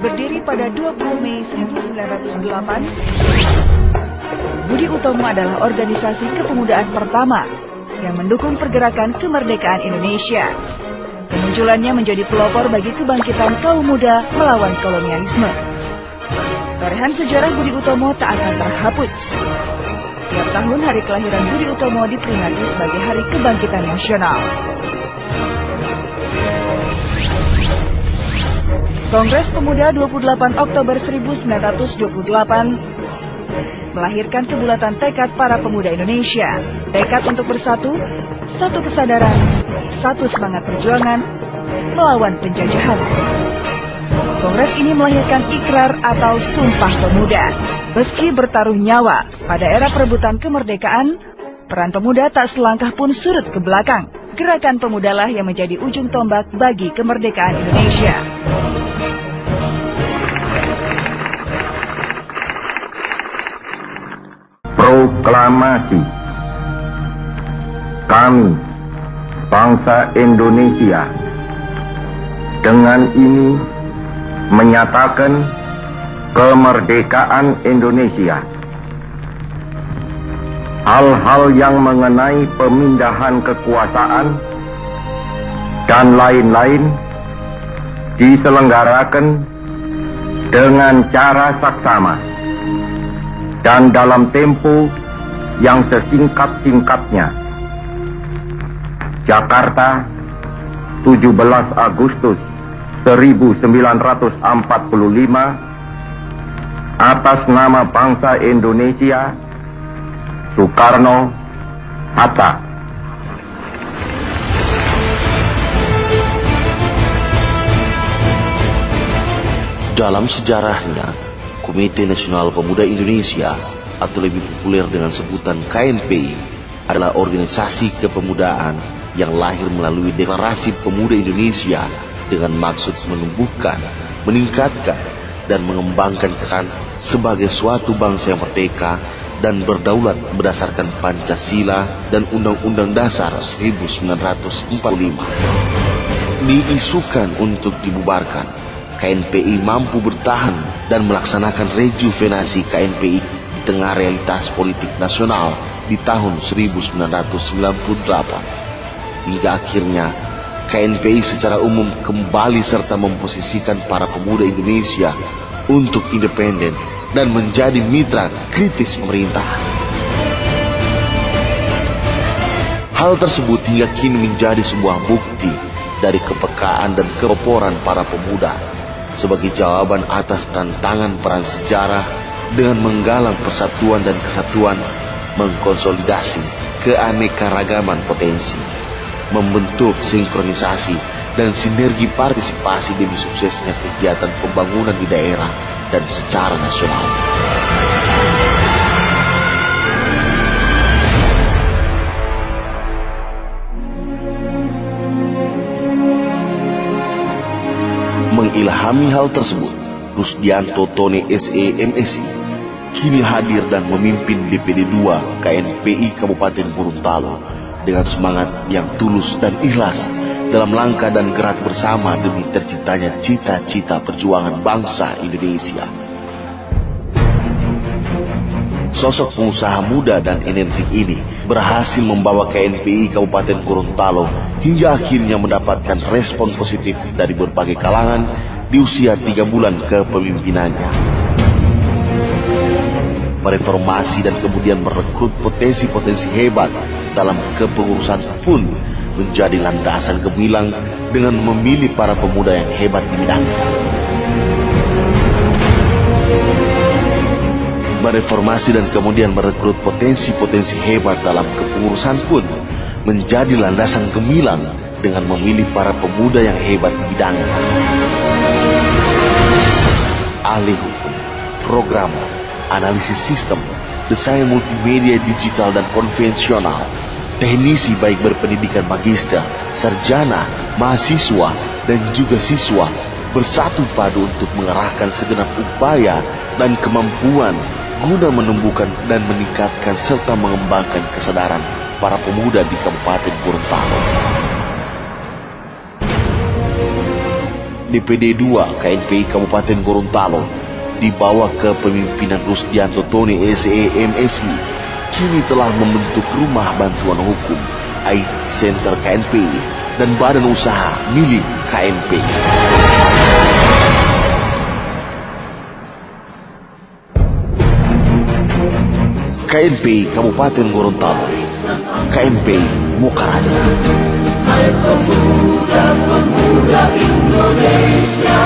Berdiri pada 20 Mei 1908, Budi Utomo adalah organisasi kepemudaan pertama yang mendukung pergerakan kemerdekaan Indonesia. Kemunculannya menjadi pelopor bagi kebangkitan kaum muda melawan kolonialisme. Torehan sejarah Budi Utomo tak akan terhapus. Tiap tahun hari kelahiran Budi Utomo diperingati sebagai Hari Kebangkitan Nasional. Kongres Pemuda 28 Oktober 1928 melahirkan kebulatan tekad para pemuda Indonesia. Tekad untuk bersatu, satu kesadaran, satu semangat perjuangan melawan penjajahan. Kongres ini melahirkan ikrar atau Sumpah Pemuda. Meski bertaruh nyawa pada era perebutan kemerdekaan, peran pemuda tak selangkah pun surut ke belakang. Gerakan pemudalah yang menjadi ujung tombak bagi kemerdekaan Indonesia. Proklamasi. Kami, bangsa Indonesia, dengan ini menyatakan kemerdekaan Indonesia. Hal-hal yang mengenai pemindahan kekuasaan dan lain-lain diselenggarakan dengan cara saksama dan dalam tempo yang sesingkat-singkatnya. Jakarta, 17 Agustus 1945, atas nama bangsa Indonesia, Soekarno, Hatta. Dalam sejarahnya, Komite Nasional Pemuda Indonesia atau lebih populer dengan sebutan KNPI adalah organisasi kepemudaan yang lahir melalui Deklarasi Pemuda Indonesia dengan maksud menumbuhkan, meningkatkan, dan mengembangkan kesan sebagai suatu bangsa yang merdeka dan berdaulat berdasarkan Pancasila dan Undang-Undang Dasar 1945. Diisukan untuk dibubarkan, KNPI mampu bertahan dan melaksanakan rejuvenasi KNPI di tengah realitas politik nasional di tahun 1998. Hingga akhirnya KNPI secara umum kembali serta memposisikan para pemuda Indonesia untuk independen dan menjadi mitra kritis pemerintah. Hal tersebut hingga kini menjadi sebuah bukti dari kepekaan dan kepoporan para pemuda sebagai jawaban atas tantangan peran sejarah dengan menggalang persatuan dan kesatuan, mengkonsolidasi keanekaragaman potensi, membentuk sinkronisasi dan sinergi partisipasi demi suksesnya kegiatan pembangunan di daerah dan secara nasional. Mengilhami hal tersebut, Rusdianto Tone SE MSI kini hadir dan memimpin DPD 2 KNPI Kabupaten Gorontalo dengan semangat yang tulus dan ikhlas dalam langkah dan gerak bersama demi terciptanya cita-cita perjuangan bangsa Indonesia. Sosok pengusaha muda dan energik ini berhasil membawa KNPI Kabupaten Gorontalo hingga akhirnya mendapatkan respon positif dari berbagai kalangan di usia 3 bulan kepemimpinannya. Mereformasi dan kemudian merekrut potensi-potensi hebat dalam kepengurusan pun menjadi landasan gemilang dengan memilih para pemuda yang hebat di bidangnya. Mereformasi dan kemudian merekrut potensi-potensi hebat dalam kepengurusan pun menjadi landasan gemilang dengan memilih para pemuda yang hebat di bidangnya. Ahli hukum, programmer, analisis sistem, desain multimedia digital dan konvensional, teknisi baik berpendidikan magister, sarjana, mahasiswa, dan juga siswa bersatu padu untuk mengerahkan segenap upaya dan kemampuan guna menumbuhkan dan meningkatkan serta mengembangkan kesadaran para pemuda di Kabupaten Gorontalo. DPD 2 KNPI Kabupaten Gorontalo di bawah kepemimpinan Rusdianto Tony SEMSI kini telah membentuk Rumah Bantuan Hukum IT Center KNPI dan badan usaha milik KNPI. KNPI Kabupaten Gorontalo, KNPI Mokaraja. Pemuda Indonesia.